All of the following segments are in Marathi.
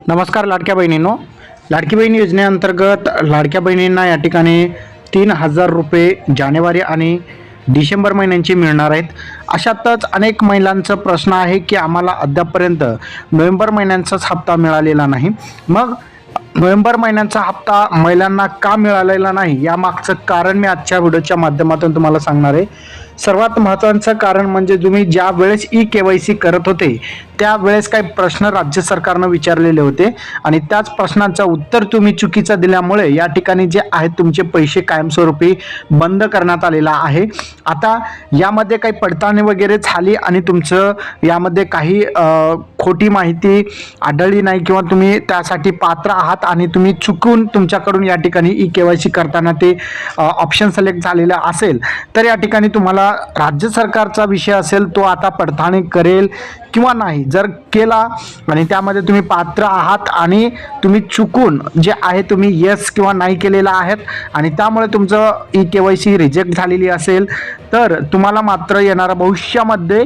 नमस्कार लाडक्या बहिणींनो, लाडकी बहीण योजनेअंतर्गत लाडक्या बहिणींना या ठिकाणी 3,000 रुपये जानेवारी आणि डिसेंबर महिन्यांचे मिळणार आहेत. अशातच अनेक महिलांचा प्रश्न आहे की आम्हाला अद्यापपर्यंत नोव्हेंबर महिन्यांचाच हप्ता मिळालेला नाही. मग नोव्हेंबर महिन्यांचा हप्ता महिलांना का मिळालेला नाही यामागचं कारण मी आजच्या व्हिडिओच्या माध्यमातून तुम्हाला सांगणार आहे. सर्वात महत्त्वाचं कारण म्हणजे तुम्ही ज्या वेळेस KYC करत होते त्यावेळेस काही प्रश्न राज्य सरकारनं विचारलेले होते आणि त्याच प्रश्नांचं उत्तर तुम्ही चुकीचं दिल्यामुळे या ठिकाणी जे आहेत तुमचे पैसे कायमस्वरूपी बंद करण्यात आलेला आहे. आता यामध्ये काही पडताळणी वगैरे झाली आणि तुमचं यामध्ये काही खोटी माहिती आढळली नाही किंवा तुम्ही त्यासाठी पात्र आहात आणि तुम्ही चुकून तुमच्याकडून या ठिकाणी KYC करताना ते ऑप्शन सिलेक्ट झालेला असेल तर या ठिकाणी तुम्हाला राज्य सरकारचा विषय असेल तो आता पडताळणी करेल किंवा नाही. जर केला आणि त्यामध्ये तुम्ही पात्र आहात आणि तुम्ही चुकून जे आहे तुम्ही येस किंवा नाही केलेला आहेत आणि त्यामुळे तुमचं KYC रिजेक्ट झालेली असेल तर तुम्हाला मात्र येणाऱ्या भविष्यामध्ये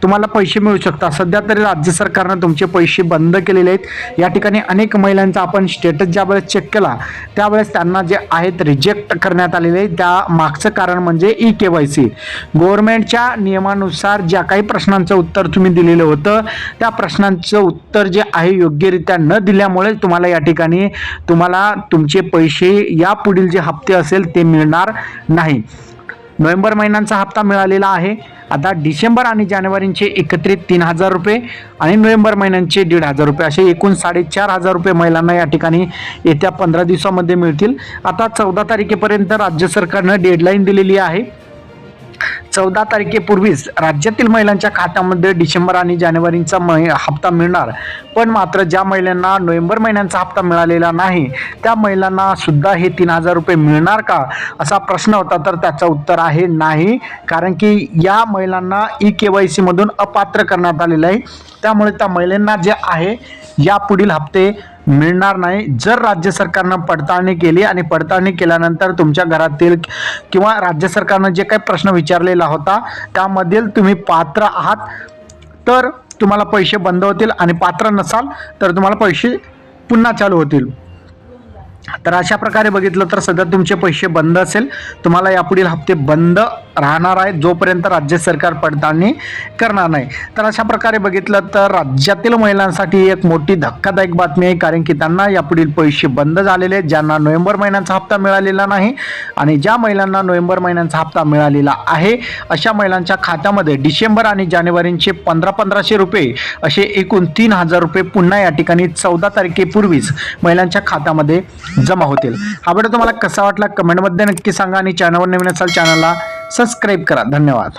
तुम्हाला पैसे मिळू शकतात. सध्या तरी राज्य सरकारनं तुमचे पैसे बंद केलेले आहेत. या ठिकाणी अनेक महिलांचा आपण स्टेटस ज्यावेळेस चेक केला त्यावेळेस त्यांना जे आहेत रिजेक्ट करण्यात आलेले आहे. त्या मागचं कारण म्हणजे KYC. गव्हर्नमेंटच्या नियमानुसार ज्या काही प्रश्नांचं उत्तर तुम्ही दिलेलं होतं त्या प्रश्नांचं उत्तर जे आहे योग्यरित्या न दिल्यामुळे तुम्हाला या ठिकाणी तुमचे पैसे यापुढील जे हप्ते असेल ते मिळणार नाही. नोव्हेंबर महिन्यांचा हप्ता मिळालेला आहे. आता डिसेंबर आणि जानेवारीचे एकत्रित 3,000 रुपये आणि नोव्हेंबर महिन्यांचे 1,500 रुपये असे एकूण 4,500 रुपये महिलांना या ठिकाणी येत्या 15 दिवसामध्ये मिळतील. आता 14 तारखेपर्यंत राज्य सरकारनं डेडलाईन दिलेली आहे. 14 तारखेपूर्वीच राज्यातील महिलांच्या खात्यामध्ये डिसेंबर आणि जानेवारीचा हप्ता मिळणार. पण मात्र ज्या महिलांना नोव्हेंबर महिन्यांचा हप्ता मिळालेला नाही त्या महिलांना सुद्धा हे 3,000 रुपये मिळणार का असा प्रश्न होता. तर त्याचं उत्तर आहे नाही, कारण की या महिलांना KYC मधून अपात्र करण्यात आलेलं आहे. त्यामुळे त्या महिलांना जे आहे यापुढील हप्ते मिळणार नाही. जर राज्य सरकारनं पडताळणी केली आणि पडताळणी केल्यानंतर तुमच्या घरातील किंवा राज्य सरकारनं जे काही प्रश्न विचारलेला होता त्यामधील तुम्ही पात्र आहात तर तुम्हाला पैसे बंद होतील आणि पात्र नसाल तर तुम्हाला पैसे पुन्हा चालू होतील. तर अशा प्रकारे बघितलं तर सध्या तुमचे पैसे बंद असेल, तुम्हाला यापुढील हप्ते बंद राहणार आहेत जोपर्यंत राज्य सरकार पडताळणी करणार नाही. तर अशा प्रकारे बघितलं तर राज्यातील महिलांसाठी एक मोठी धक्कादायक बातमी आहे, कारण की त्यांना यापुढील पैसे बंद झालेले आहेत ज्यांना नोव्हेंबर महिन्याचा हप्ता मिळालेला नाही. आणि ज्या महिलांना नोव्हेंबर महिन्याचा हप्ता मिळालेला आहे अशा महिलांच्या खात्यामध्ये डिसेंबर आणि जानेवारीचे 1,500 रुपये असे एकूण 3,000 रुपये पुन्हा या ठिकाणी 14 तारखेपूर्वीच महिलांच्या खात्यामध्ये जमा होतील. हा व्हिडिओ तुम्हाला कसा वाटला कमेंटमध्ये नक्की सांगा आणि चॅनलवर नवीन असाल चॅनलला सबस्क्राईब करा. धन्यवाद.